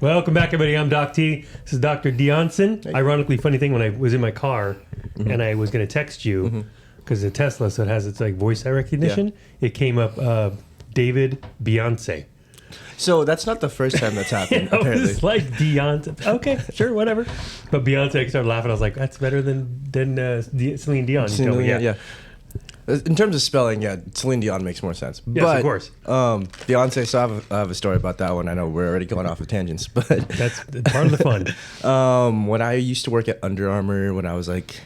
Welcome back, everybody. I'm Doc T. This is Dr. Dionson. Hey. Ironically, funny thing, when I was in my car and I was going to text you, because the Tesla, so it has its like voice recognition, it came up David Beyonce. So that's not the first time that's happened, apparently. It's like Beyonce. Okay, sure, whatever. But Beyonce, I started laughing. I was like, that's better than Celine Dion. Yeah. In terms of spelling, Celine Dion makes more sense. Yes, but, of course. Beyonce, so I have a story about that one. I know we're already going off of tangents, but... That's part of the fun. When I used to work at Under Armour, when I was like,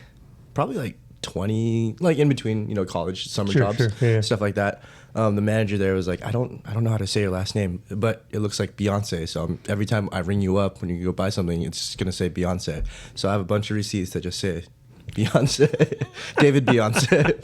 probably like 20, like in between, college, summer jobs, stuff like that. The manager there was like, I don't know how to say your last name, but it looks like Beyonce. So every time I ring you up when you go buy something, it's going to say Beyonce. So I have a bunch of receipts that just say Beyonce, David Beyonce.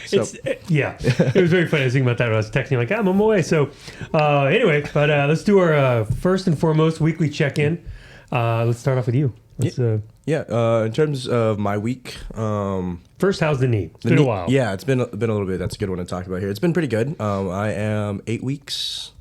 So. It was very funny. I was thinking about that when I was texting, like, I'm on my way. So anyway, but let's do our first and foremost weekly check-in. Let's start off with you. In terms of my week, first, how's the knee? It's been a while. Yeah, it's been a little bit. That's a good one to talk about here. It's been pretty good. I am 8 weeks.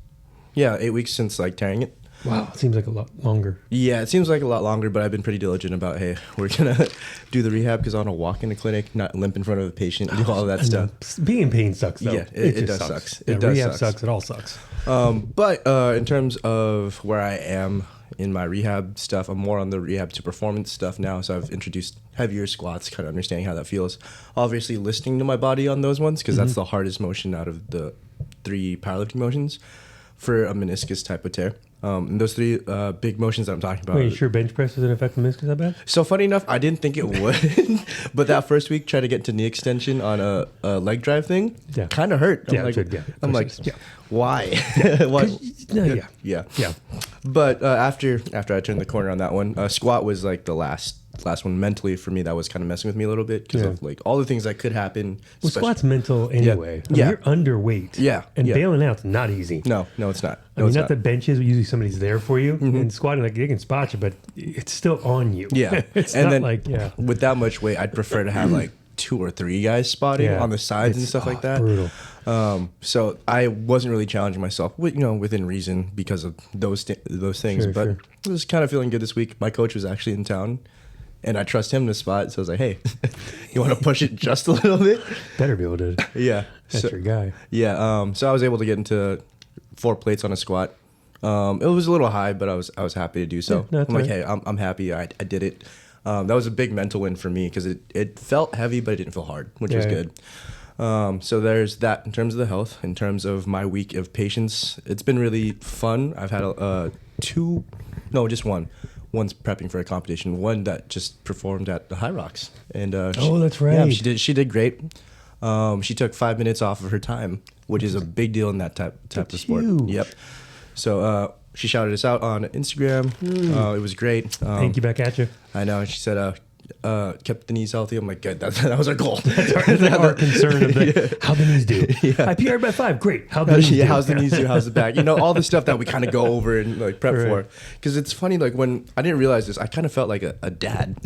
Yeah, 8 weeks since like tearing it. Wow, it seems like a lot longer. Yeah, it seems like a lot longer, but I've been pretty diligent about, hey, we're going to do the rehab because I want to walk in the clinic, not limp in front of a patient, do all of that stuff. Being in pain sucks, though. Yeah, it does sucks. It does rehab sucks. It all sucks. But in terms of where I am in my rehab stuff, I'm more on the rehab to performance stuff now, so I've introduced heavier squats, kind of understanding how that feels. Obviously, listening to my body on those ones because that's the hardest motion out of the 3 powerlifting motions for a meniscus type of tear. And those 3 big motions that I'm talking about. Wait, you sure bench press doesn't affect the meniscus that bad? So funny enough, I didn't think it would, but that first week, trying to get to knee extension on a leg drive thing, kind of hurt. I'm like, why? Why? Yeah. But after I turned the corner on that one, squat was like the last one mentally for me. That was kind of messing with me a little bit because of like all the things that could happen. Well, squat's mental anyway. I mean, you're underweight. And bailing out's not easy. No, it's not. I mean, not the benches. Usually somebody's there for you, and squatting, like they can spot you, but it's still on you. Yeah, it's and not then like with that much weight, I'd prefer to have like 2 or 3 guys spotting on the sides and stuff like that. Brutal. So I wasn't really challenging myself, within reason because of those things. But I was kind of feeling good this week. My coach was actually in town, and I trust him to spot. So I was like, hey, you want to push it just a little bit? Better be able to. Yeah. That's your guy. Yeah. So I was able to get into 4 plates on a squat. It was a little high, but I was happy to do so. I'm like, hey, I'm happy. I did it. That was a big mental win for me because it felt heavy, but it didn't feel hard, which was good. So there's that in terms of the health. In terms of my week of patience, it's been really fun. I've had just one. One's prepping for a competition. One that just performed at the High Rocks, and that's right. Yeah, she did great. She took 5 minutes off of her time, which is a big deal in that type of sport. Huge. Yep. So she shouted us out on Instagram. It was great. Thank you back at you. I know. She said, kept the knees healthy. I'm like, good. That was our goal. That's our concern of how the knees do. I PR'd by 5. Great. How the knees do? How's the knees do? How's the back? All the stuff that we kind of go over and like prep for. Because it's funny, like when I didn't realize this, I kind of felt like a dad,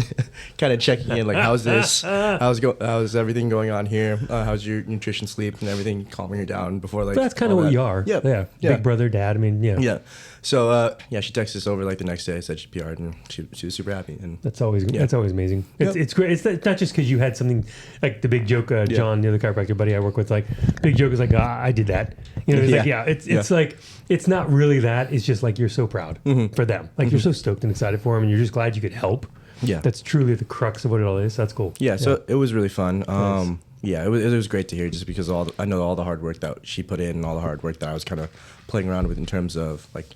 kind of checking in, like, how's this? How's everything going on here? How's your nutrition, sleep, and everything? Calming her down before like. But that's kind of what you are. Yeah. Big brother, dad. I mean, yeah. So she texted us over like the next day. Said she PR'd and she was super happy. And that's always amazing. It's great. It's not just because you had something like the big joke. John, the other chiropractor buddy I work with, like big joke is like I did that. It's like it's not really that. It's just like you're so proud for them. Like you're so stoked and excited for them, and you're just glad you could help. Yeah, that's truly the crux of what it all is. That's cool. Yeah. So it was really fun. Nice. Yeah, it was great to hear just because I know all the hard work that she put in and all the hard work that I was kind of playing around with in terms of like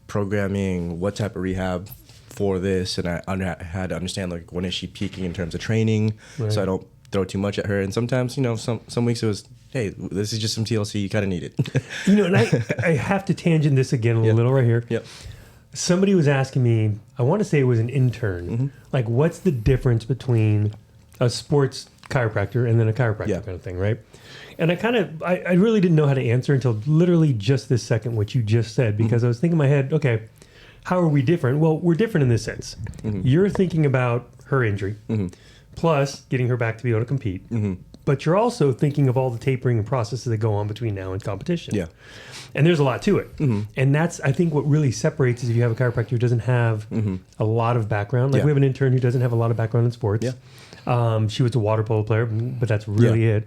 programming, what type of rehab for this, and I had to understand like when is she peaking in terms of training, so I don't throw too much at her. And sometimes some weeks it was, hey, this is just some TLC, you kind of need it. And I have to tangent this again a little right here. Yep. Somebody was asking me, I want to say it was an intern, like what's the difference between a sports chiropractor and then a chiropractor kind of thing, right? And I really didn't know how to answer until literally just this second, what you just said, because I was thinking in my head, okay, how are we different? Well, we're different in this sense. You're thinking about her injury, plus getting her back to be able to compete. but you're also thinking of all the tapering and processes that go on between now and competition. Yeah. And there's a lot to it. And that's, I think, what really separates is if you have a chiropractor who doesn't have a lot of background. Like we have an intern who doesn't have a lot of background in sports. Yeah. She was a water polo player, but that's really it.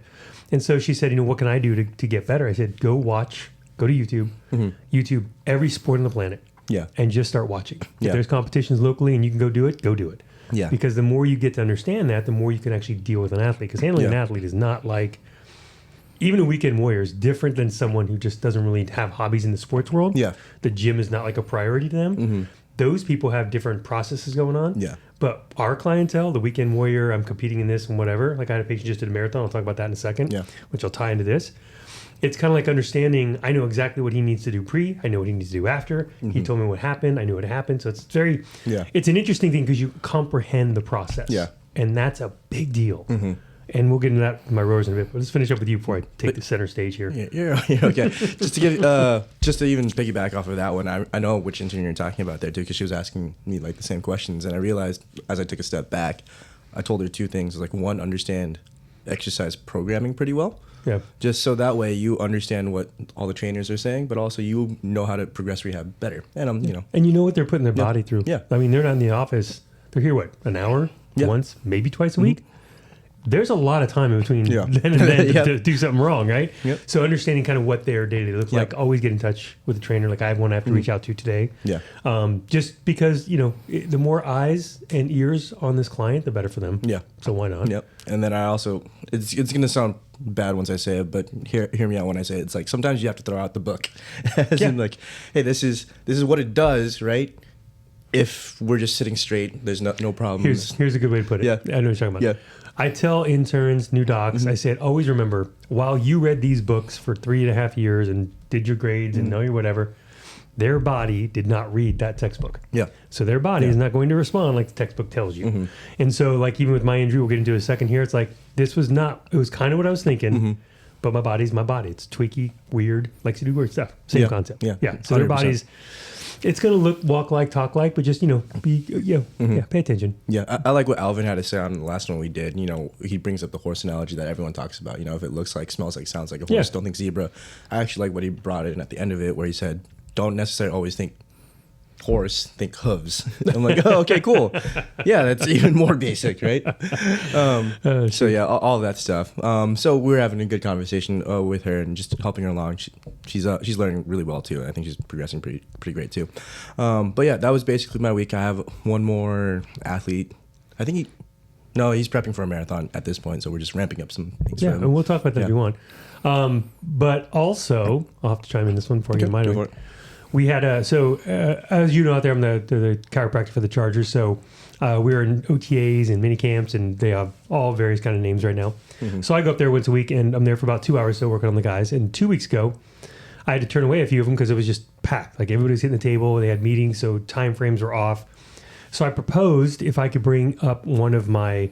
And so she said, what can I do to get better? I said, go to YouTube, YouTube every sport on the planet. Yeah. And just start watching. If there's competitions locally and you can go do it. Yeah. Because the more you get to understand that, the more you can actually deal with an athlete. Because handling an athlete is not like, even a weekend warrior is different than someone who just doesn't really have hobbies in the sports world. Yeah. The gym is not like a priority to them. Those people have different processes going on. Yeah. But our clientele, the weekend warrior, I'm competing in this and whatever. Like I had a patient just did a marathon. I'll talk about that in a second. Yeah. Which I'll tie into this. It's kind of like understanding, I know exactly what he needs to do pre, I know what he needs to do after. He told me what happened, I knew what happened. So it's very, it's an interesting thing because you comprehend the process. Yeah. And that's a big deal. And we'll get into that with my rowers in a bit. But let's finish up with you before I take the center stage here. Yeah, okay. Just to even piggyback off of that one, I know which intern you're talking about there too, because she was asking me like the same questions, and I realized as I took a step back, I told her two things. Like one, understand exercise programming pretty well. Yeah. Just so that way you understand what all the trainers are saying, but also you know how to progress rehab better. And and you know what they're putting their body through. Yeah. I mean, they're not in the office. They're here an hour, once, maybe twice a week. There's a lot of time in between then and then to do something wrong, right? Yep. So understanding kind of what their day-to-day looks like, always get in touch with the trainer. Like I have one I have to reach out to today. Yeah. Just because, the more eyes and ears on this client, the better for them. Yeah. So why not? Yep. And then I also, it's going to sound bad once I say it, but hear me out when I say it. It's like sometimes you have to throw out the book. As in like, hey, this is what it does, right? If we're just sitting straight, there's no problems. Here's a good way to put it. Yeah. I know what you're talking about. Yeah. I tell interns, new docs, I said, always remember, while you read these books for 3.5 years and did your grades and know your whatever, their body did not read that textbook. Yeah. So their body is not going to respond like the textbook tells you. And so like even with my injury, we'll get into a second here. It's like, it was kind of what I was thinking, but my body's my body. It's tweaky, weird, likes to do weird stuff. Same concept. Yeah. So 100%. Their body's, it's going to walk like, talk like, but just, pay attention. Yeah, I like what Alvin had to say on the last one we did. He brings up the horse analogy that everyone talks about. If it looks like, smells like, sounds like a horse, don't think zebra. I actually like what he brought in at the end of it where he said, don't necessarily always think horse, think hooves. I'm like, oh, okay, cool. Yeah, that's even more basic, right? So yeah, all that stuff. So we're having a good conversation with her and just helping her along. She's learning really well too. I think she's progressing pretty great too. But yeah, that was basically my week. I have one more athlete. I think he's prepping for a marathon at this point, so we're just ramping up some things for him. And we'll talk about that if you want. But also, I'll have to chime in this one before I get mine. Go for it. We had as you know out there, I'm the chiropractor for the Chargers. So we were in OTAs and mini camps, and they have all various kind of names right now. So I go up there once a week, and I'm there for about 2 hours still working on the guys. And 2 weeks ago, I had to turn away a few of them because it was just packed. Like everybody was hitting the table, they had meetings, so time frames were off. So I proposed if I could bring up one of my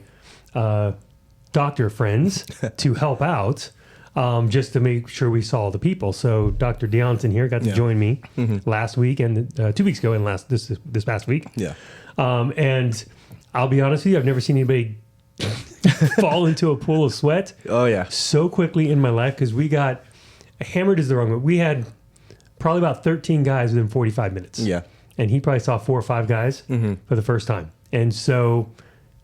doctor friends to help out. Just to make sure we saw the people. So Dr. Deonson here got to join me last week and 2 weeks ago and this past week. Yeah. And I'll be honest with you, I've never seen anybody fall into a pool of sweat. Oh yeah. So quickly in my life because we got hammered is the wrong word. We had probably about 13 guys within 45 minutes. Yeah. And he probably saw 4 or 5 guys for the first time. And so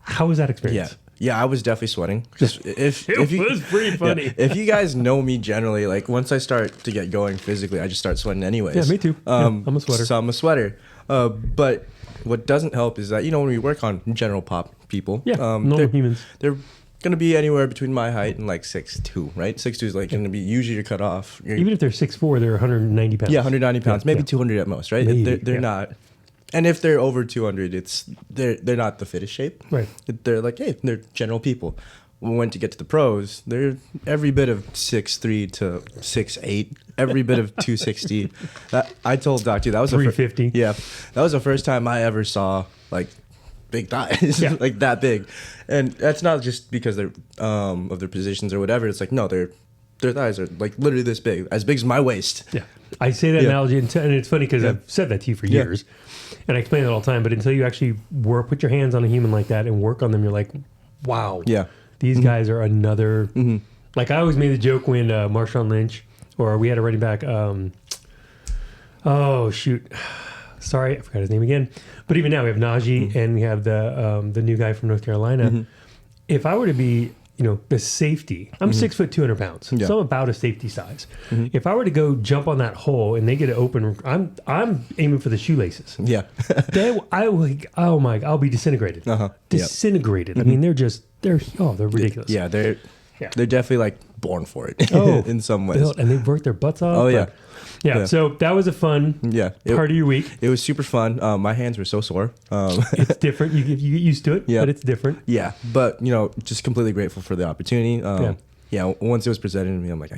how was that experience? Yeah, I was definitely sweating. Just it was pretty funny. Yeah, if you guys know me generally, like once I start to get going physically, I just start sweating anyways. Yeah, me too. I'm a sweater. So I'm a sweater. But what doesn't help is that, when we work on general pop people, normal humans, they're going to be anywhere between my height and like 6'2", right? 6'2" is like going to be usually your cutoff. Even if they're 6'4", they're 190 pounds. Yeah, 190 pounds, maybe 200 at most, right? Maybe, they're not. And if they're over 200, they're not the fittest shape. Right. They're like, hey, they're general people. When to get to the pros, they're every bit of 6'3" to 6'8", every bit of 260. I told Doc, dude, that was 350. That was the first time I ever saw like big thighs, like that big. And that's not just because they're of their positions or whatever. It's like no, their thighs are like literally this big, as big as my waist. Yeah, I say that analogy, and it's funny because I've said that to you for years. And I explain it all the time, but until you actually put your hands on a human like that and work on them, you're like, wow. Yeah. These guys are another. Like I always made the joke when Marshawn Lynch, or we had a running back. Oh shoot, sorry, I forgot his name again. But even now we have Najee and we have the new guy from North Carolina. If I were to be, the safety, I'm 6 foot 200 pounds, so I'm about a safety size. If I were to go jump on that hole and they get it open, I'm aiming for the shoelaces. Yeah, I'll be disintegrated. Disintegrated. I mean, they're ridiculous. Yeah, they're definitely like born for it in some ways, and they've worked their butts off. Oh yeah. Yeah, so that was a fun part of your week. It was super fun. My hands were so sore. It's different. You get used to it, but it's different. Yeah, but just completely grateful for the opportunity. Once it was presented to me, I'm like, I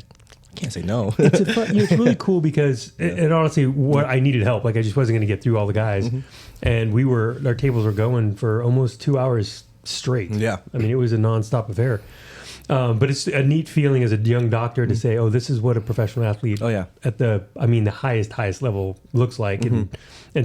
can't say no. It's really cool because, and honestly, I needed help. Like I just wasn't going to get through all the guys, and our tables were going for almost 2 hours straight. Yeah, I mean it was a nonstop affair. But it's a neat feeling as a young doctor to say, "Oh, this is what a professional athlete at the highest level looks like," and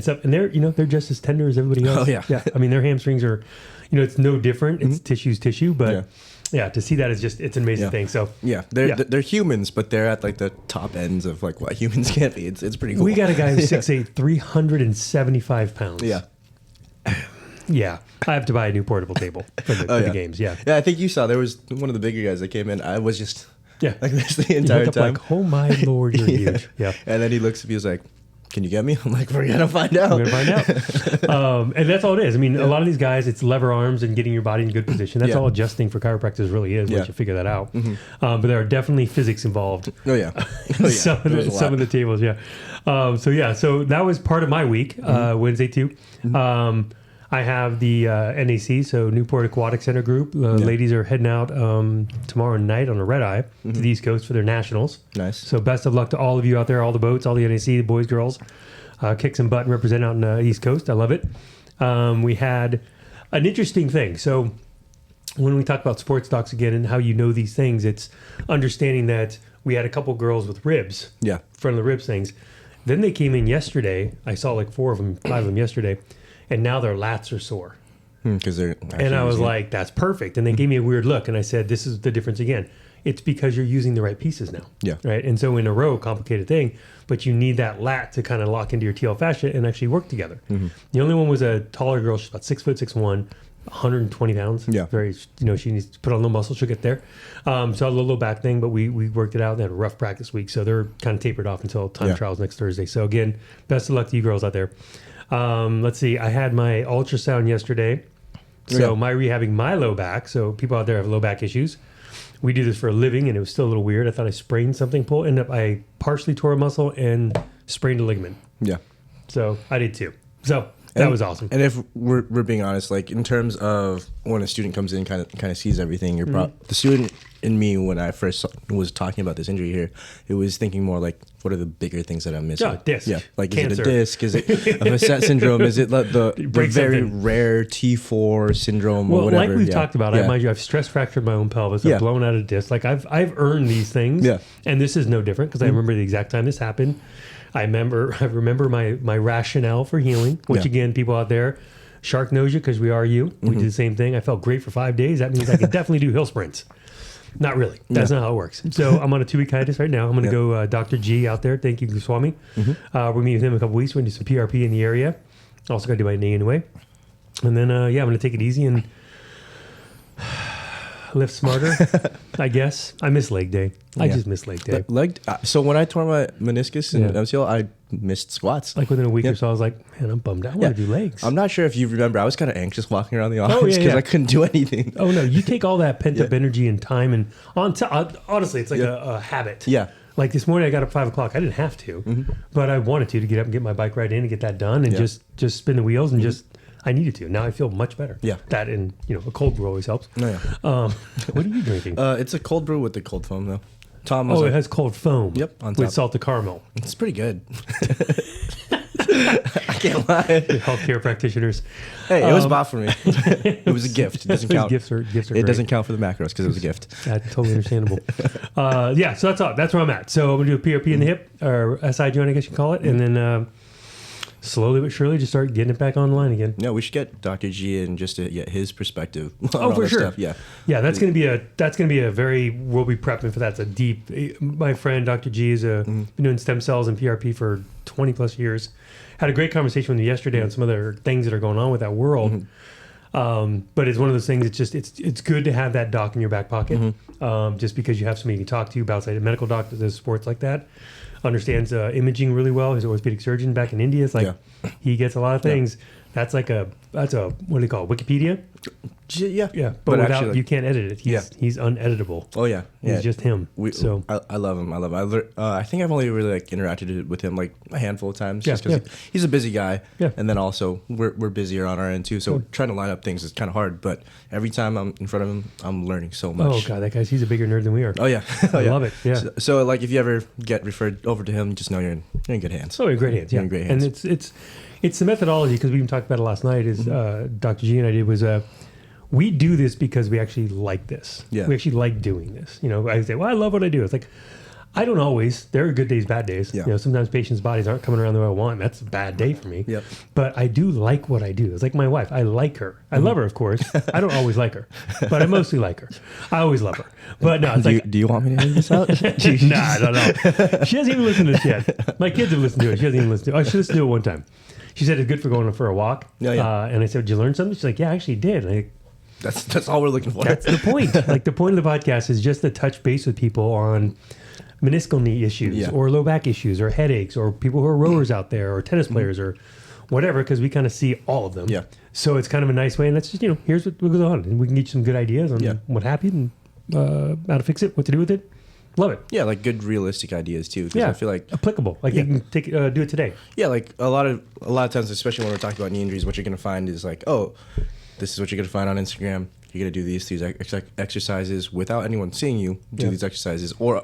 stuff. And they're just as tender as everybody else. Oh yeah. I mean, their hamstrings are, it's no different. It's tissue, but to see that is just it's an amazing thing. So they're humans, but they're at like the top ends of like what humans can be. It's pretty cool. We got a guy who's 6'8", 375 pounds. Yeah. Yeah, I have to buy a new portable table for the games. Yeah, I think you saw there was one of the bigger guys that came in. I was just like this the you entire time. Like, oh my lord, you're huge. Yeah, and then he looks at me, he was like, "Can you get me?" I'm like, "We're gonna find out." And that's all it is. I mean, a lot of these guys, it's lever arms and getting your body in good position. That's all adjusting for chiropractors really is once you figure that out. But there are definitely physics involved. Some of the tables. So that was part of my week. Wednesday too. I have the NAC, so Newport Aquatic Center group. Ladies are heading out tomorrow night on a red eye to the East Coast for their nationals. Nice. So best of luck to all of you out there, all the boats, all the NAC, the boys, girls. Kick some butt and represent out on the East Coast. I love it. We had an interesting thing. So when we talk about sports docs again and how these things, it's understanding that we had a couple girls with ribs. Yeah. Front of the ribs things. Then they came in yesterday. I saw like 5 of them yesterday. And now their lats are sore. Because they're. And I was like, that's perfect. And they gave me a weird look. And I said, this is the difference again. It's because you're using the right pieces now. Yeah. Right. And so in a row, complicated thing, but you need that lat to kind of lock into your TL fascia and actually work together. The only one was a taller girl. She's about 6 foot 6'1", 120 pounds. Yeah. Very, she needs to put on a little muscle. She'll get there. So a little back thing, but we worked it out. They had a rough practice week. So they're kind of tapered off until time trials next Thursday. So again, best of luck to you girls out there. Let's see. I had my ultrasound yesterday. So my rehabbing my low back. So people out there have low back issues. We do this for a living, and it was still a little weird. I thought I sprained something. I partially tore a muscle and sprained a ligament. Yeah. So I did too. So that was awesome. And if we're being honest, like in terms of when a student comes in, kind of sees everything. The student in me, when I first was talking about this injury here, it was thinking more like, what are the bigger things that I'm missing? Disc. Yeah, like cancer. Is it a disc? Is it a Facet syndrome? Is it like the very rare T4 syndrome or whatever? Like we've talked about, I mind you, I've stress fractured my own pelvis. I've blown out a disc. Like I've earned these things. Yeah. And this is no different because I remember the exact time this happened. I remember my rationale for healing, which again, people out there, SHARC knows you because we are you. We did the same thing. I felt great for 5 days. That means I could definitely do hill sprints. Not really. That's not how it works. So I'm on a 2-week hiatus right now. I'm going to go Dr. G out there. Thank you, Swami. We're meeting with him in a couple weeks. We're going to do some PRP in the area. Also got to do my knee anyway. And then, I'm going to take it easy and lift smarter, I guess. I miss leg day. I just miss leg day. So when I tore my meniscus and MCL, I missed squats. Like within a week or so, I was like, man, I'm bummed out. I want to do legs. I'm not sure if you remember. I was kind of anxious walking around the office because I couldn't do anything. Oh, no. You take all that pent up energy and time and honestly, it's like a habit. Yeah. Like this morning, I got up 5 o'clock. I didn't have to, but I wanted to get up and get my bike ride in and get that done and just spin the wheels and I needed to. Now I feel much better. Yeah. That and, a cold brew always helps. Oh, yeah. What are you drinking? It's a cold brew with the cold foam, though. Tom it has cold foam. Yep. On top. With salted caramel. It's pretty good. I can't lie. Healthcare practitioners. Hey, it was bought for me. It was a gift. It doesn't count. Gifts are it great. Doesn't count for the macros because it was a gift. That's totally understandable. So that's all. That's where I'm at. So I'm going to do a PRP in the hip, or SI joint, I guess you call it. And then slowly but surely just start getting it back online again. Yeah, we should get Dr. G in just to get his perspective. Oh, for sure. Stuff. Yeah, yeah. That's gonna be a very. We'll be prepping for that. It's a deep. My friend Dr. G is been doing stem cells and PRP for 20 plus years. Had a great conversation with him yesterday on some other things that are going on with that world. But it's one of those things. It's good to have that doc in your back pocket, just because you have somebody you can talk to about, like a medical doctor that does sports like that, understands imaging really well. He's an orthopedic surgeon back in India. It's like he gets a lot of things. That's a what do you call it, Wikipedia? Yeah. But without actually, you can't edit it. He's uneditable. Oh yeah. He's just him. So I love him. I think I've only really interacted with him like a handful of times, just because he's a busy guy. Yeah. And then also we're busier on our end too. So trying to line up things is kind of hard. But every time I'm in front of him, I'm learning so much. Oh god, he's a bigger nerd than we are. Oh yeah. I love it. Yeah. So like if you ever get referred over to him, just know you're in good hands. Oh, you're in great hands. You're in great hands. And it's the methodology, because we even talked about it last night. Is Dr. G and I did was we do this because we actually like this. Yeah. We actually like doing this. I say, well, I love what I do. It's like, I don't always. There are good days, bad days. Yeah. Sometimes patients' bodies aren't coming around the way I want. That's a bad day for me. Yep. But I do like what I do. It's like my wife. I like her. I love her, of course. I don't always like her, but I mostly like her. I always love her. But no, it's do you want me to edit this out? Nah, I don't know. She hasn't even listened to this yet. My kids have listened to it. She hasn't even listened to it. She listened to it one time. She said it's good for going for a walk. And I said, did you learn something? She's like, yeah, I actually did. And that's all we're looking for. That's the point. Like the point of the podcast is just to touch base with people on meniscal knee issues or low back issues or headaches or people who are rowers out there or tennis players or whatever, because we kind of see all of them. Yeah. So it's kind of a nice way. And that's just, here's what goes on. And we can get you some good ideas on what happened and how to fix it, what to do with it. Love it. Yeah, like good realistic ideas too. Yeah, I feel like applicable. Like you can do it today. Yeah, like a lot of times, especially when we're talking about knee injuries, what you're going to find is like, oh, this is what you're going to find on Instagram. You're going to do these exercises without anyone seeing you do these exercises, or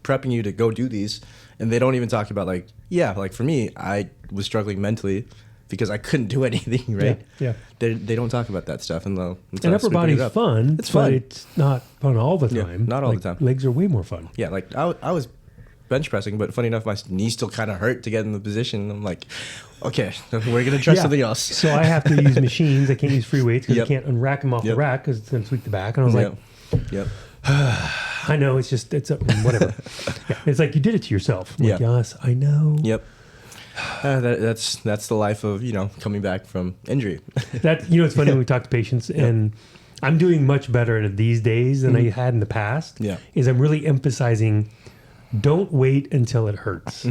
prepping you to go do these, and they don't even talk about like for me, I was struggling mentally because I couldn't do anything, right? Yeah. They don't talk about that stuff. And upper body's fun. It's fun. But it's not fun all the time. Not all the time. Legs are way more fun. Yeah, like I was bench pressing, but funny enough, my knees still kind of hurt to get in the position. I'm like, okay, we're going to try something else. So I have to use machines. I can't use free weights because I can't unrack them off the rack because it's going to tweak the back. And I was like, I know, it's whatever. It's like you did it to yourself. I'm like, yes, I know. Yep. That's the life of coming back from injury. It's funny when we talk to patients, and I'm doing much better at it these days than I had in the past. Yeah, is I'm really emphasizing, don't wait until it hurts.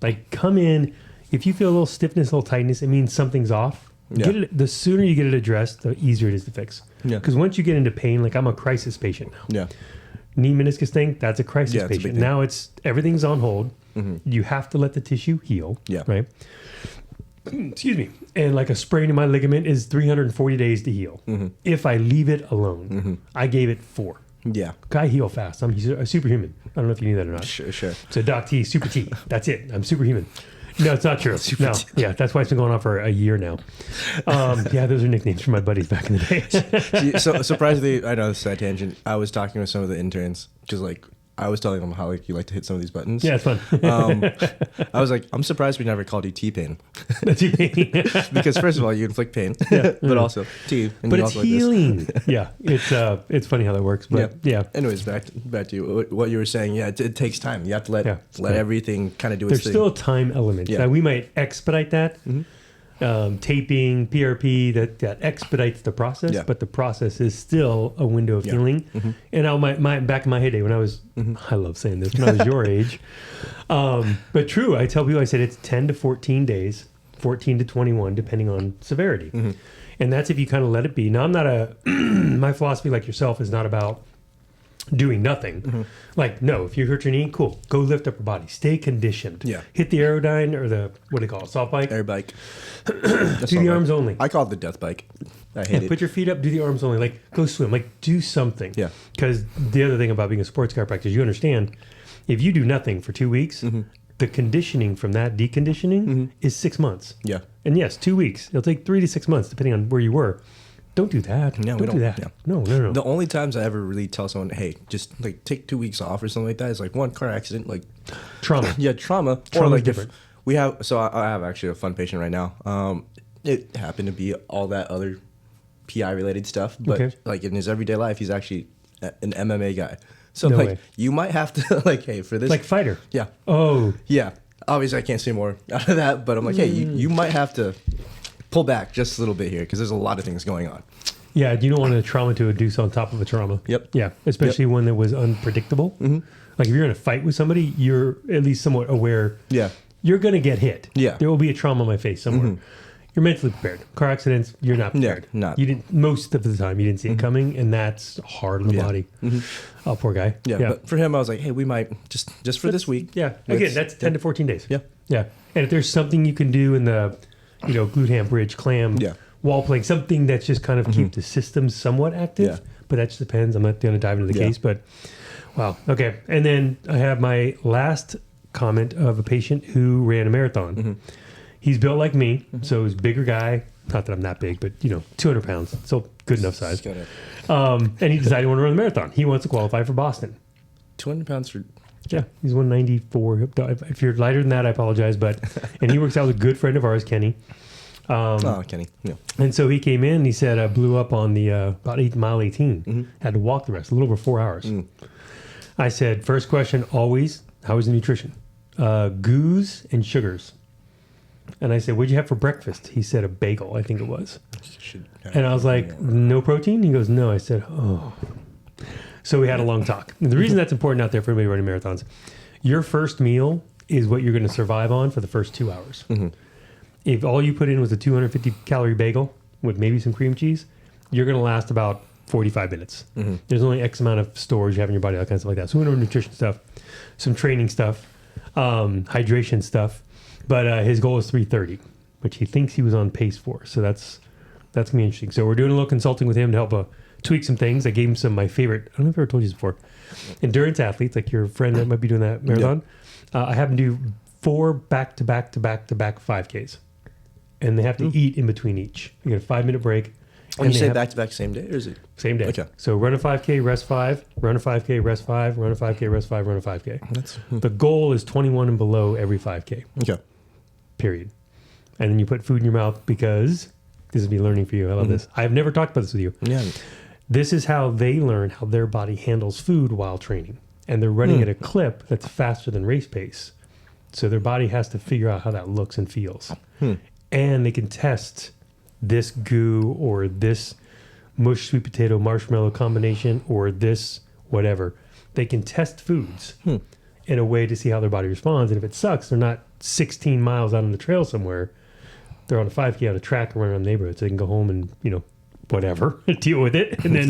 Like come in, if you feel a little stiffness, a little tightness, it means something's off. The sooner you get it addressed, the easier it is to fix. Because once you get into pain, like I'm a crisis patient now. Yeah, knee meniscus thing, that's a crisis patient. Now everything's on hold. You have to let the tissue heal. Yeah. Right. Excuse me. And like a sprain in my ligament is 340 days to heal. If I leave it alone, I gave it 4. Yeah. I heal fast. I'm a superhuman. I don't know if you knew that or not. Sure. So Doc T, Super T. That's it. I'm superhuman. No, it's not true. No. Yeah, that's why it's been going on for a year now. Those are nicknames from my buddies back in the day. So surprisingly, I know this is a side tangent. I was talking with some of the interns because I was telling them how you like to hit some of these buttons. Yeah, it's fun. I was like, I'm surprised we never called you T-Pain. T-Pain. Because first of all, you inflict pain, but also T. And but it's healing. Yeah, it's funny how that works. But yeah. Anyways, back to you. What you were saying. Yeah, it takes time. You have to let everything kind of do its thing. There's still a time element. Yeah. Now, we might expedite that. Taping, PRP, that expedites the process, but the process is still a window of healing. And my back in my heyday when I was, I love saying this, when I was your age, but true, I tell people, I said it's 10 to 14 days, 14 to 21, depending on severity. And that's if you kind of let it be. Now, I'm not my philosophy like yourself is not about doing nothing. Like, no, if you hurt your knee, cool. Go lift up your body. Stay conditioned. Yeah. Hit the Aerodyne or the, what do you call it, soft bike? Air bike. Do the arms only. I call it the death bike. I hate it. Put your feet up, do the arms only. Like, go swim. Like, do something. Yeah. Because the other thing about being a sports chiropractor, you understand, if you do nothing for 2 weeks, the conditioning from that deconditioning is 6 months. Yeah. And yes, 2 weeks. It'll take 3 to 6 months, depending on where you were. Don't do that. No, don't do that. Yeah. No. The only times I ever really tell someone, hey, just take 2 weeks off or something like that is like one car accident, like trauma. Yeah, trauma. Trauma's or like different. We have, so I have actually a fun patient right now. It happened to be all that other PI related stuff, but like in his everyday life, he's actually an MMA guy. So No like way. you might have to like, hey, for this, Like fighter. yeah, Oh, yeah. Obviously, I can't say more out of that, but I'm like, hey, you might have to pull back just a little bit here because there's a lot of things going on. yeah. You don't want a trauma to induce on top of a trauma. Yep. Yeah, especially one that was unpredictable. Like if you're in a fight with somebody, you're at least somewhat aware. Yeah. You're gonna get hit. Yeah. There will be a trauma on my face somewhere. You're mentally prepared. Car accidents, you're not prepared. Yeah, not. You didn't. Most of the time, you didn't see it coming, and that's hard on the body. Oh, poor guy. Yeah. But for him, I was like, hey, we might just for this week. Yeah. Again, that's 10 to 14 days. Yeah. Yeah. And if there's something you can do in the, glute ham bridge, clam, wall plank, something that's just kind of keep the system somewhat active. Yeah. But that just depends. I'm not going to dive into the case, but wow. Okay. And then I have my last comment of a patient who ran a marathon. He's built like me, so he's a bigger guy. Not that I'm that big, but 200 pounds, so good enough size. And he decided he wanted to run the marathon. He wants to qualify for Boston. 200 pounds for... Yeah, he's 194. If you're lighter than that, I apologize. And he works out with a good friend of ours, Kenny. Kenny. Yeah. And so he came in and he said, I blew up on the about 18. Had to walk the rest, a little over 4 hours. I said, first question always, how is the nutrition? Goos and sugars. And I said, what'd you have for breakfast? He said a bagel, I think it was. And I was like, no protein? He goes, no. I said, oh. So we had a long talk. And the reason that's important out there for anybody running marathons, your first meal is what you're going to survive on for the first 2 hours. If all you put in was a 250 calorie bagel with maybe some cream cheese, you're going to last about 45 minutes. There's only X amount of stores you have in your body, all kinds of stuff like that. So we went over nutrition stuff, some training stuff, hydration stuff. But his goal is 330, which he thinks he was on pace for. So that's going to be interesting. So we're doing a little consulting with him to help tweak some things. I gave him some of my favorite, I don't know if I've ever told you this before, endurance athletes, like your friend that might be doing that marathon. I have them do 4 back-to-back-to-back-to-back 5Ks. And they have to eat in between each. You get a 5-minute break. When you say back-to-back same day, or is it? Same day. Okay. So run a 5K, rest 5, run a 5K, rest 5, run a 5K, rest 5, run a 5K. The goal is 21 and below every 5K. Okay. Period. And then you put food in your mouth because this will be learning for you. I love this. I've never talked about this with you. Yeah. This is how they learn how their body handles food while training. And they're running at a clip that's faster than race pace. So their body has to figure out how that looks and feels. And they can test this goo or this mush sweet potato marshmallow combination or this whatever. They can test foods in a way to see how their body responds. And if it sucks, they're not 16 miles out on the trail somewhere. They're on a 5K on a track and run around the neighborhood. So they can go home and, whatever, deal with it and then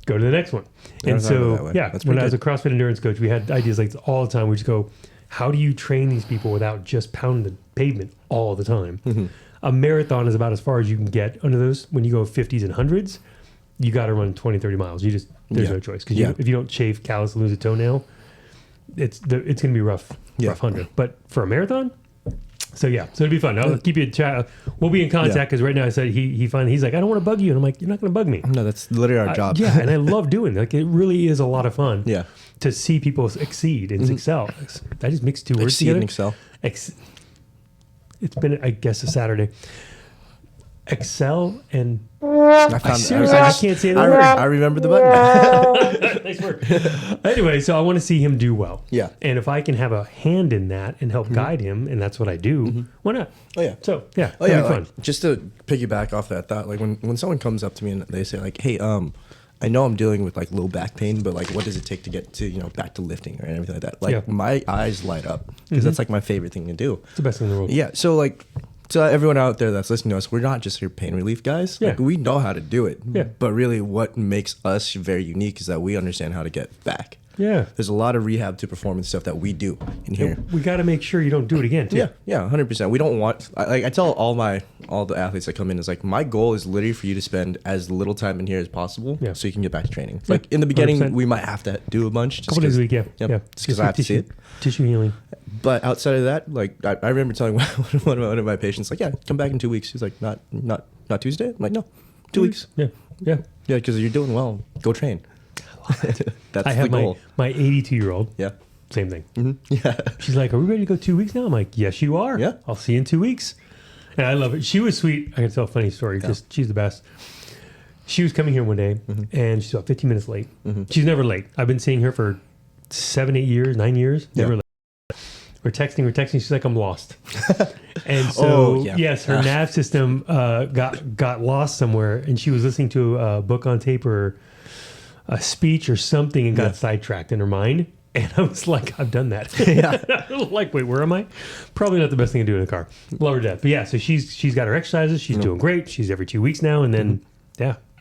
go to the next one. And so, when I was a CrossFit endurance coach, we had ideas like this all the time. We just go, how do you train these people without just pounding the pavement all the time? A marathon is about as far as you can get under those. When you go 50s and 100s, you got to run 20, 30 miles. There's no choice. Because if you don't shave callus and lose a toenail, it's going to be rough 100. But for a marathon, so it'll be fun. I'll keep you in chat. We'll be in contact because right now I said he's like, I don't want to bug you, and I'm like, you're not going to bug me. No, that's literally our job. And I love doing it. Like it really is a lot of fun. Yeah, to see people exceed and excel. I just mixed two words exceed together. And excel. It's been, I guess, a Saturday. Excel and I can't say that word. I remember the button. Nice work. Anyway, so I want to see him do well. Yeah. And if I can have a hand in that and help guide him, and that's what I do, why not? Oh, yeah. So, yeah. Oh, yeah. Fun. Just to piggyback off that thought, like when someone comes up to me and they say like, hey, I know I'm dealing with like low back pain, but like what does it take to get to, back to lifting or anything like that? Like my eyes light up because that's like my favorite thing to do. It's the best thing in the world. Yeah. So like, to everyone out there that's listening to us, we're not just your pain relief guys. Yeah. Like we know how to do it. Yeah. But really what makes us very unique is that we understand how to get back. Yeah. There's a lot of rehab to performance stuff that we do in here. We got to make sure you don't do it again, too. Yeah, 100%. We don't want. I tell all the athletes that come in is like my goal is literally for you to spend as little time in here as possible, so you can get back to training. Yeah, like in the beginning, 100%. We might have to do a bunch, just couple days a week, yeah. just because I have to see it. Tissue healing. But outside of that, like I remember telling one of my patients, like, yeah, come back in 2 weeks. He's like, not Tuesday. I'm like, no, 2 weeks. Yeah, because you're doing well. Go train. That's I have the goal. my 82-year-old. Yeah. same thing. Yeah. She's like, are we ready to go 2 weeks now? I'm like, yes, you are. Yeah. I'll see you in 2 weeks. And I love it. She was sweet. I can tell a funny story. Just she's the best. She was coming here one day, and she's about 15 minutes late. She's never late. I've been seeing her for 7, 8 years, 9 years. Never late. We're texting. She's like, I'm lost. And so, yes, her nav system got lost somewhere, and she was listening to a book on tape or a speech or something and got sidetracked in her mind. And I was like, I've done that. Like, wait, where am I? Probably not the best thing to do in a car. Love her to death. But yeah, so she's got her exercises. She's doing great. She's every 2 weeks now. And then,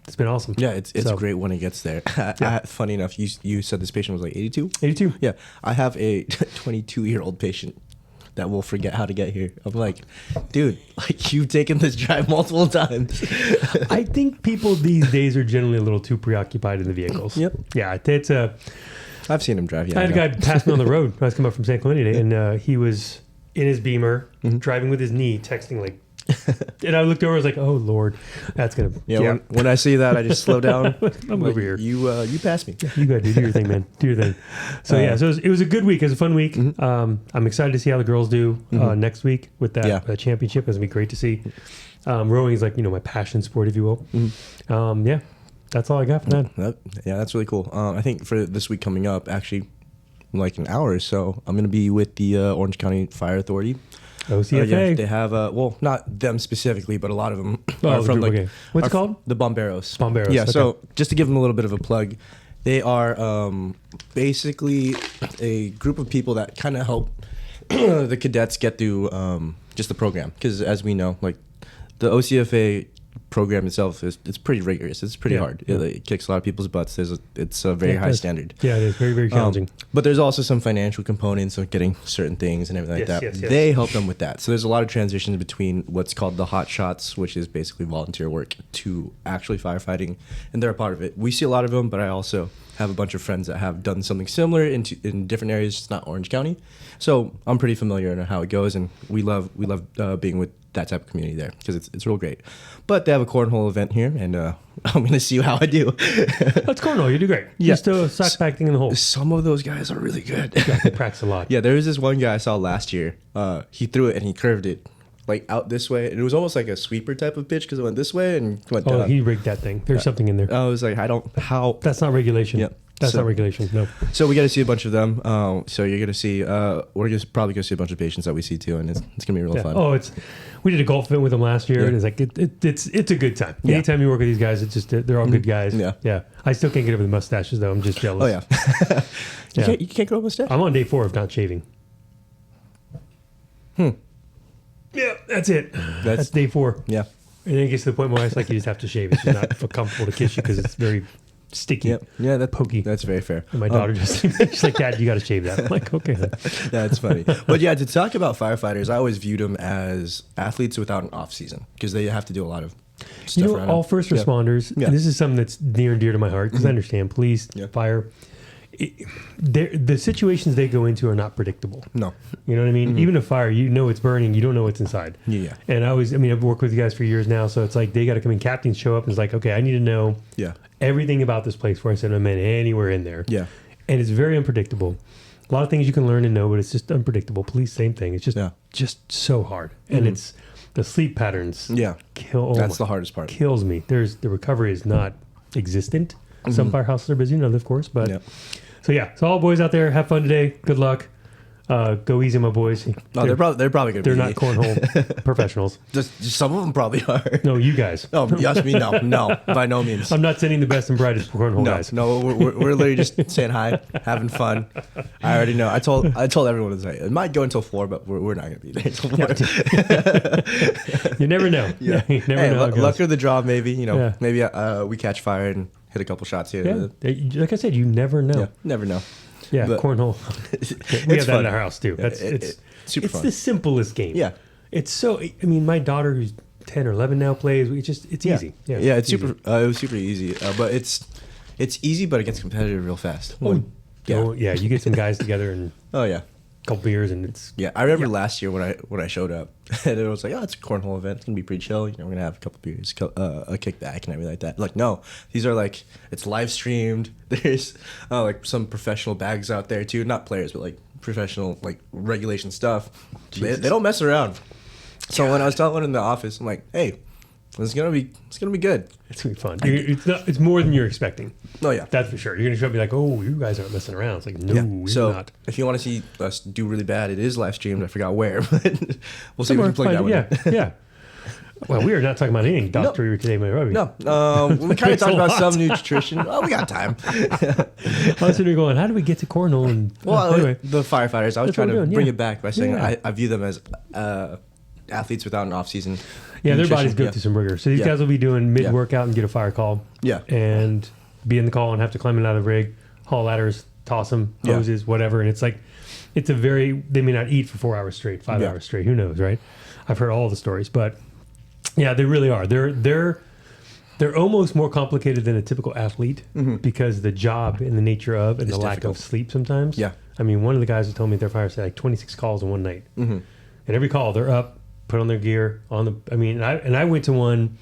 it's been awesome. Yeah, it's great when it gets there. Funny enough, you said this patient was like 82? 82. Yeah. I have a 22-year-old patient that will forget how to get here. I'm like, dude, like you've taken this drive multiple times. I think people these days are generally a little too preoccupied in the vehicles. Yep. Yeah, it's I've seen him drive. Yeah, I had a guy pass me on the road. I was coming up from San Clemente today, and he was in his Beamer, driving with his knee, texting like. And I looked over. I was like, "Oh Lord, that's gonna." Yeah. When I see that, I just slow down. I'm over here. You pass me. You go, dude. Do your thing, man. Do your thing. So so it was a good week. It was a fun week. I'm excited to see how the girls do next week with that championship. It's gonna be great to see. Rowing is like my passion sport, if you will. That's all I got for that. That's really cool. I think for this week coming up, actually, in like an hour or so, I'm going to be with the Orange County Fire Authority. OCFA. They have, not them specifically, but a lot of them are from What's it called? The Bomberos. Yeah, so just to give them a little bit of a plug, they are basically a group of people that kind of help the cadets get through just the program. Because as we know, like the OCFA program itself it's pretty rigorous. It's pretty hard. It kicks a lot of people's butts. It's a very high standard. Yeah, it is very, very challenging. But there's also some financial components of getting certain things and everything like that. Yes. They help them with that. So there's a lot of transitions between what's called the hot shots, which is basically volunteer work, to actually firefighting, and they're a part of it. We see a lot of them, but I also have a bunch of friends that have done something similar in different areas, just not Orange County. So I'm pretty familiar in how it goes, and we love being with that type of community there because it's real great. But they have a cornhole event here, and I'm going to see how I do. That's cornhole. You do great. Yeah. Just a sock back thing in the hole. Some of those guys are really good. They practice a lot. Yeah, there was this one guy I saw last year. He threw it and he curved it like out this way. And it was almost like a sweeper type of pitch because it went this way and went down. Oh, he rigged that thing. There's something in there. I was like, That's not regulation. Yep. That's not regulation. No. So we got to see a bunch of them. So you're going to see, probably going to see a bunch of patients that we see too. And it's going to be real fun. Oh, we did a golf event with them last year. And it's like, it's a good time. Yeah. Anytime you work with these guys, it's just, they're all good guys. Yeah. I still can't get over the mustaches though. I'm just jealous. Oh yeah. You can't grow a mustache? I'm on day 4 of not shaving. Yeah, that's it. That's day 4. Yeah. And then it gets to the point where it's like you just have to shave. It's just not comfortable to kiss you because it's very sticky. Yep. Yeah, that's pokey. That's very fair. And my daughter she's like, Dad, you got to shave that. I'm like, okay. That's funny. But yeah, to talk about firefighters, I always viewed them as athletes without an off season because they have to do a lot of stuff around all first responders, and this is something that's near and dear to my heart because I understand police, fire. The situations they go into are not predictable. No. You know what I mean? Even a fire, it's burning. You don't know what's inside. Yeah. And I've worked with you guys for years now, so it's like they got to come in. Captains show up and it's like, okay, I need to know everything about this place before I send them in anywhere in there. Yeah. And it's very unpredictable. A lot of things you can learn and know, but it's just unpredictable. Police, same thing. It's just so hard. And it's the sleep patterns. Yeah. That's the hardest part. Kills me. The recovery is not existent. Some firehouses are busy, of course, but so all boys out there, have fun today. Good luck. Go easy, my boys. They're probably going to be. They're not cornhole professionals. Just some of them probably are. No, you guys. Oh, yes, me, no, by no means. I'm not sending the best and brightest cornhole guys. No, we're literally just saying hi, having fun. I already know. I told everyone it might go until 4, but we're not going to be there until 4. You never know. Yeah. You never know. Luck of the draw, maybe. Maybe we catch fire and hit a couple shots here. Yeah. Like I said, you never know. Yeah, never know. Yeah, but cornhole. We have that in our house too. It's super fun. It's the simplest game. Yeah. It's so. My daughter who's 10 or 11 now plays. It's easy. Yeah, it's super. It was super easy. But it's easy, but it gets competitive real fast. Yeah. You get some guys together and. Oh yeah. couple beers, and it's I remember last year when I showed up, and it was like, oh, it's a cornhole event. It's gonna be pretty chill. You know, we're gonna have a couple beers, a kickback, and everything like that. Like, no, these are like it's live streamed. There's like some professional bags out there too, not players, but like professional like regulation stuff. They don't mess around. So when I was telling one in the office, I'm like, hey, it's gonna be good. It's gonna be fun. It's more than you're expecting. Oh yeah, that's for sure. You're gonna show up and be like, oh, you guys aren't messing around. It's like, no, we're not. If you want to see us do really bad, it is live streamed. I forgot where, but we'll see if we can plug that one. Yeah. Well, we are not talking about anything doctor today, my Robbie. No, we kind of talked about some nutrition. Oh, we got time. I was sitting there going, how do we get to cornhole? And anyway, the firefighters. I was trying to bring it back by saying I view them as athletes without an off season. Yeah, their bodies go through some rigor. So these guys will be doing mid-workout and get a fire call. Yeah. And be in the call and have to climb in out of the rig, haul ladders, toss them, hoses, whatever. And it's like, they may not eat for 4 hours straight, 5 hours straight. Who knows, right? I've heard all the stories. But, yeah, they really are. They're almost more complicated than a typical athlete because the job and the nature of and the lack of sleep sometimes. Yeah. I mean, one of the guys who told me their fire said like 26 calls in one night. Mm-hmm. And every call, they're up, put on their gear I went to one.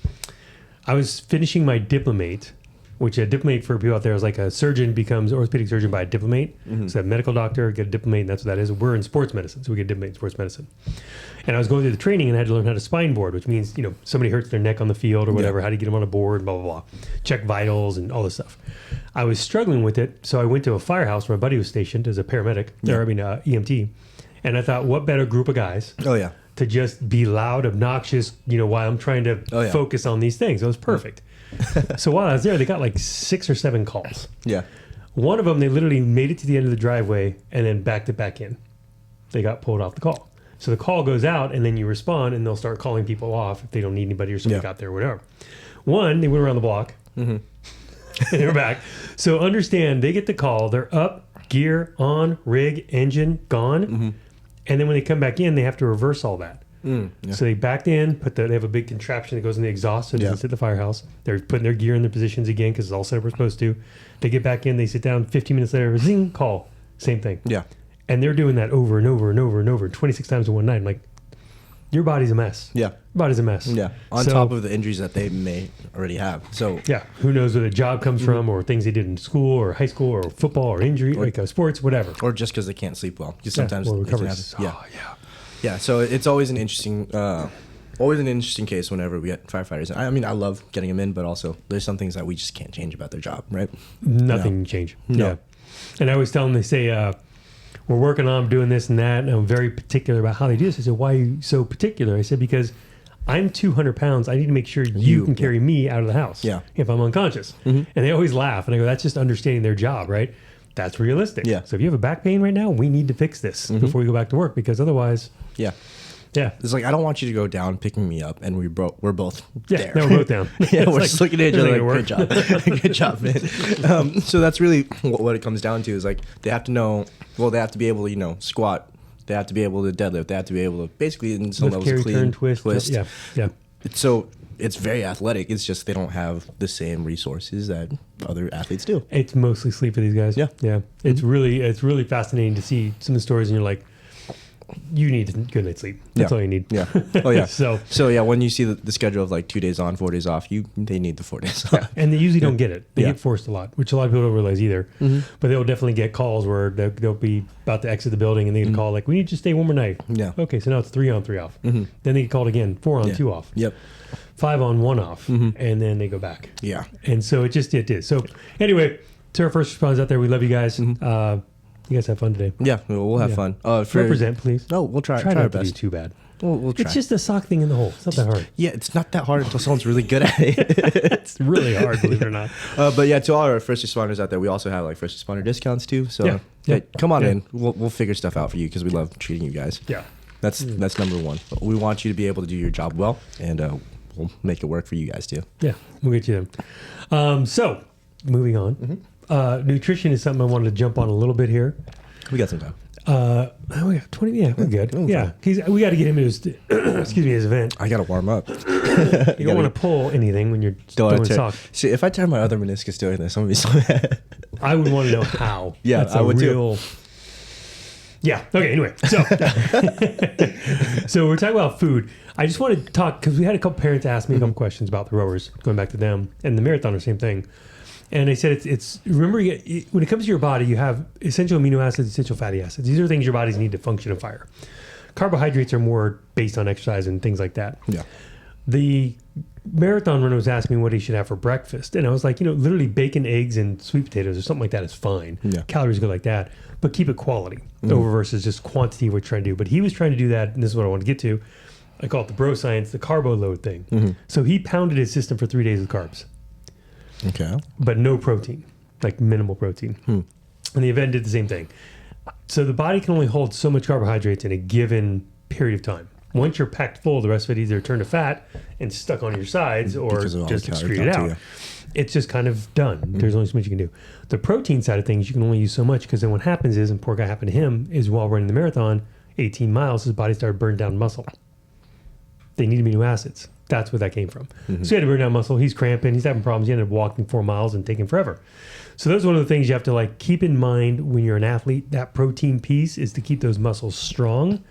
I was finishing my diplomate, which a diplomate for people out there is like a surgeon becomes orthopedic surgeon by a diplomate. So a medical doctor get a diplomate, and that's what that is. We're in sports medicine, so we get a diplomate in sports medicine. And I was going through the training and I had to learn how to spine board, which means somebody hurts their neck on the field or whatever. How do you get them on a board? Blah blah blah. Check vitals and all this stuff. I was struggling with it, so I went to a firehouse where my buddy was stationed as a paramedic. EMT. And I thought, what better group of guys? Oh yeah. To just be loud, obnoxious, while I'm trying to focus on these things. It was perfect. So while I was there, they got like 6 or 7 calls. Yeah. One of them, they literally made it to the end of the driveway and then backed it back in. They got pulled off the call. So the call goes out and then you respond and they'll start calling people off if they don't need anybody or somebody got there or whatever. One, they went around the block. And they're back. So understand, they get the call. They're up, gear on, rig, engine, gone. And then when they come back in, they have to reverse all that. So they backed in, they have a big contraption that goes in the exhaust, so it doesn't hit the firehouse. They're putting their gear in their positions again because it's all set up we're supposed to. They get back in, they sit down, 15 minutes later, zing, call. Same thing. Yeah. And they're doing that over and over and over and over, 26 times in one night. I'm like, your body's a mess. Yeah. Your body's a mess. Yeah. On top of the injuries that they may already have. So yeah. Who knows where the job comes from or things they did in school or high school or football or injury, sports, whatever. Or just because they can't sleep well. Because sometimes it can happen. Yeah. So it's always an interesting case whenever we get firefighters. I mean, I love getting them in, but also there's some things that we just can't change about their job, right? Nothing can change. No. Yeah. And I always tell them, they say, we're working on doing this and that, and I'm very particular about how they do this. I said, why are you so particular? I said, because I'm 200 pounds. I need to make sure you can carry me out of the house if I'm unconscious. And they always laugh. And I go, that's just understanding their job, right? That's realistic. Yeah. So if you have a back pain right now, we need to fix this before we go back to work, because otherwise... Yeah. It's like, I don't want you to go down picking me up and we're both there. No, we're both down. We're just looking at each other like, good job. Good job, man. So that's really what it comes down to, is like, they have to know, they have to be able to, squat. They have to be able to deadlift. They have to be able to basically, in some levels, carry, clean, turn, twist. Yeah. So it's very athletic. It's just they don't have the same resources that other athletes do. It's mostly sleep for these guys. Yeah. It's really fascinating to see some of the stories, and you're like, you need a good night's sleep. That's all you need. Yeah. Oh yeah. So yeah, when you see the schedule of like 2 days on, 4 days off, they need the 4 days off. Yeah. And they usually don't get it. They get forced a lot, which a lot of people don't realize either. But they'll definitely get calls where they'll be about to exit the building and they get a call like, we need you to stay one more night. Yeah. Okay, so now it's 3 on, 3 off. Then they get called again, 4 on, 2 off. Yep. 5 on, 1 off. And then they go back. Yeah. And so it is. So anyway, to our first responders out there, we love you guys. You guys have fun today. Yeah, we'll have fun. Represent, please. No, we'll try not our to best. be too bad. We'll try. It's just a sock thing in the hole. It's not that hard. Yeah, it's not that hard until someone's really good at it. It's really hard, believe it or not. But yeah, to all our first responders out there, we also have like first responder discounts too. So come on in. We'll figure stuff out for you because we love treating you guys. Yeah, that's number one. We want you to be able to do your job well, and we'll make it work for you guys too. Yeah, we'll get you them. So moving on, nutrition is something I wanted to jump on a little bit here. We got some time. We got 20. Yeah, we're good. Yeah, we got to get him to his, his event. I got to warm up. You don't want to pull anything when you're doing socks. See, if I tear my other meniscus doing this, I'm going to be so mad. I would want to know how. Yeah, I would too. Yeah. Okay. Anyway, so so we're talking about food. I just want to talk because we had a couple parents ask me a couple questions about the rowers, going back to them, and the marathoners, same thing. And they said it's remember when it comes to your body, you have essential amino acids, essential fatty acids. These are things your bodies need to function and fire. Carbohydrates are more based on exercise and things like that. Yeah. The marathon runner was asking me what he should have for breakfast, and I was like, literally bacon, eggs, and sweet potatoes or something like that is fine. Yeah. Calories go like that, but keep it quality over versus just quantity we're trying to do. But he was trying to do that, and this is what I want to get to. I call it the bro science, the carbo load thing. So he pounded his system for 3 days with carbs. Okay. But no protein, like minimal protein. And the event did the same thing. So the body can only hold so much carbohydrates in a given period of time. Once you're packed full, the rest of it either turned to fat and stuck on your sides or just excreted out. Yeah. It's just kind of done. There's only so much you can do. The protein side of things, you can only use so much because then what happens is, and poor guy happened to him, is while running the marathon, 18 miles, his body started burning down muscle. They need amino acids. That's where that came from. So he had to burn down muscle. He's cramping. He's having problems. He ended up walking 4 miles and taking forever. So those are one of the things you have to keep in mind when you're an athlete. That protein piece is to keep those muscles strong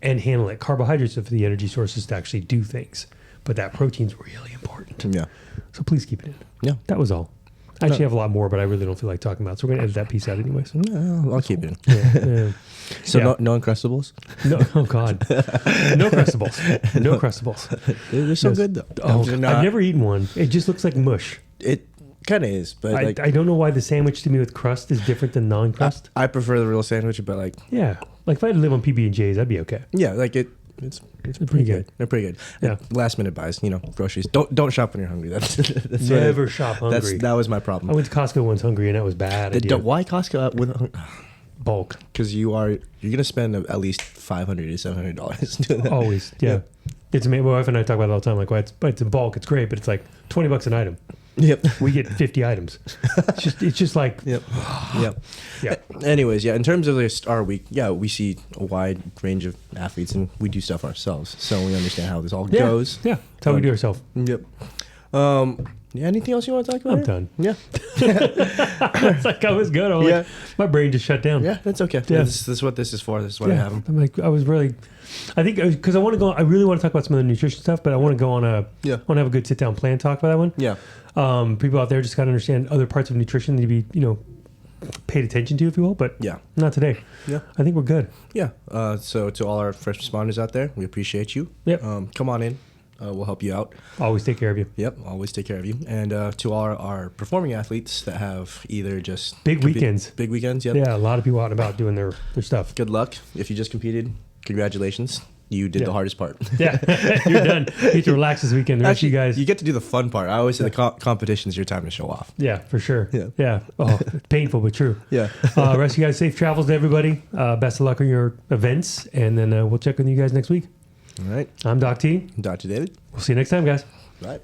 and handle it. Carbohydrates are for the energy sources to actually do things. But that protein's really important. Yeah. So please keep it in. Yeah. That was all. I actually have a lot more, but I really don't feel like talking about it. So we're going to edit that piece out anyway. So. No, I'll keep it in. Yeah. So no Uncrustables? No, oh God. No Crustables. No Crustables. They're so good though. Oh, I've never eaten one. It just looks like mush. It kind of is, but I don't know why the sandwich to me with crust is different than non-crust. I prefer the real sandwich, but yeah, if I had to live on PB&Js, that'd be okay. Yeah, it's pretty good. They're pretty good. Yeah. Last minute buys, groceries. Don't shop when you're hungry. That's never shop hungry. That was my problem. I went to Costco once hungry, and that was bad. Why Costco with bulk? Because you're gonna spend at least $500 to $700. Always, yeah. It's amazing. My wife and I talk about it all the time. Like, it's in bulk. It's great, but it's like $20 an item. Yep. We get 50 items. It's just like. Yep. Yep. Yeah. Anyways, in terms of our week, we see a wide range of athletes, and we do stuff ourselves, so we understand how this all goes. Yeah. That's how we do ourselves. Yep. Anything else you want to talk about? I'm done. Yeah. It's like I was good. Like, my brain just shut down. Yeah, that's okay. Yeah. This is what this is for. This is what I have. I'm like, I think because I want to go. I really want to talk about some of the nutrition stuff, but I want to go on want to have a good sit down plan talk about that one. Yeah. People out there just got to understand other parts of nutrition need to be paid attention to, if you will. But not today. Yeah. I think we're good. Yeah. So to all our first responders out there, we appreciate you. Yep. Come on in. We'll help you out. Always take care of you. Yep, always take care of you. And to all our performing athletes that have either just... Big weekends. Yep. Yeah, a lot of people out and about doing their stuff. Good luck. If you just competed, congratulations. You did the hardest part. Yeah, you're done. You get to relax this weekend. The rest of you guys... You get to do the fun part. I always say the competition's your time to show off. Yeah, for sure. Yeah. Oh, painful, but true. Yeah. Rest of you guys, safe travels to everybody. Best of luck on your events. And then we'll check with you guys next week. All right. I'm Doc T. I'm Dr. David. We'll see you next time, guys. Bye.